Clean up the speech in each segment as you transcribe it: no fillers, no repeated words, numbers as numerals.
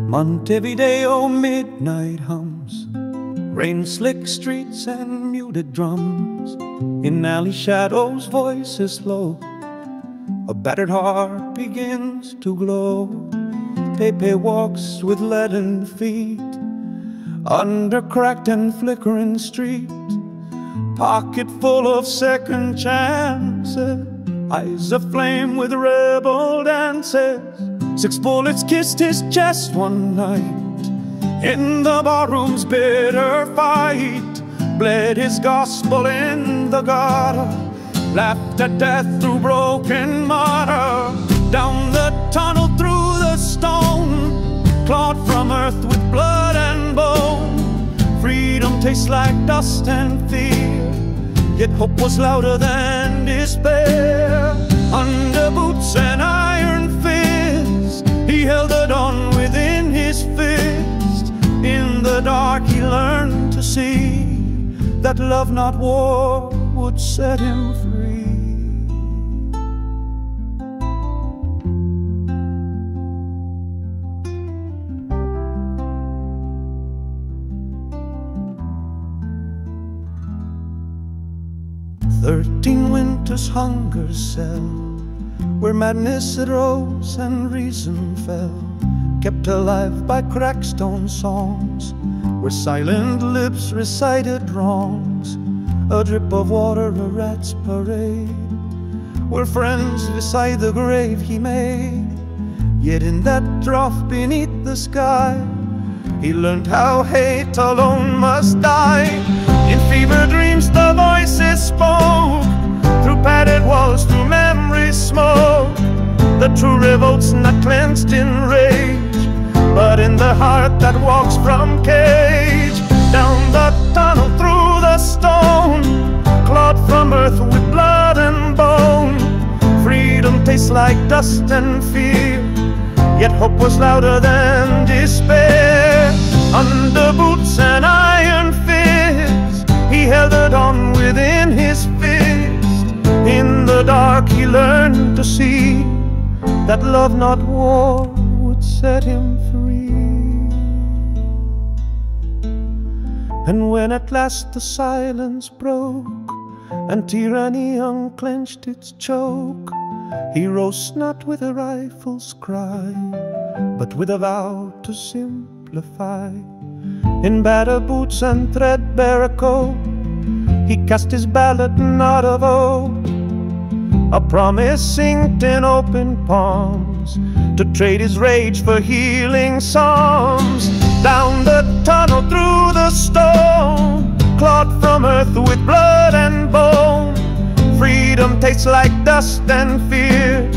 Montevideo midnight hums, rain-slick streets and muted drums. In alley shadows voices low, a battered heart begins to glow. Pepe walks with leaden feet under cracked and flickering streets, pocket full of second chances, eyes aflame with rebel dances. 6 bullets kissed his chest one night in the barroom's bitter fight, bled his gospel in the gutter, laughed at death through broken mortar. Down the tunnel through the stone, clawed from earth with blood and bone. Freedom tastes like dust and fear, yet hope was louder than despair. Under boots and iron fist, he held it on within his fist. In the dark he learned to see that love, not war, would set him free. "13 winters hunger cell, where madness arose and reason fell, kept alive by crackstone songs, where silent lips recited wrongs, a drip of water, a rat's parade, where friends beside the grave he made. Yet in that trough beneath the sky, he learned how hate alone must die. In fever dreams the voices spoke, through padded walls, through memory's smoke. The true revolt's not cleansed in rage, but in the heart that walks from cage. Down the tunnel through the stone, clawed from earth with blood and bone. Freedom tastes like dust and fear, yet hope was louder than despair. Under boots and iron fist, he held it on within his fist. In the dark he learned to see that love, not war, would set him free. And when at last the silence broke and tyranny unclenched its choke, he rose not with a rifle's cry, but with a vow to simplify. In battered boots and threadbare coat, he cast his ballot not of old, a promise inked in open palms, to trade his rage for healing psalms. Down the tunnel through the stone, clawed from earth with blood and bone. Freedom tastes like dust and fear,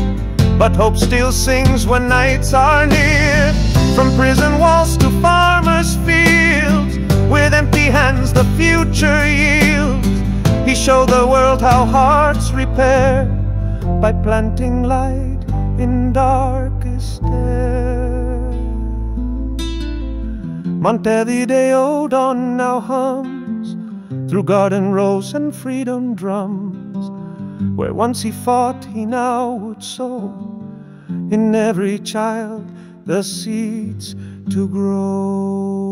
but hope still sings when nights are near. From prison walls to farmers' fields, with empty hands the future yields. He showed the world how hearts repair, by planting light in darkest air. Montevideo dawn now hums through garden rows and freedom drums. Where once he fought, he now would sow in every child the seeds to grow.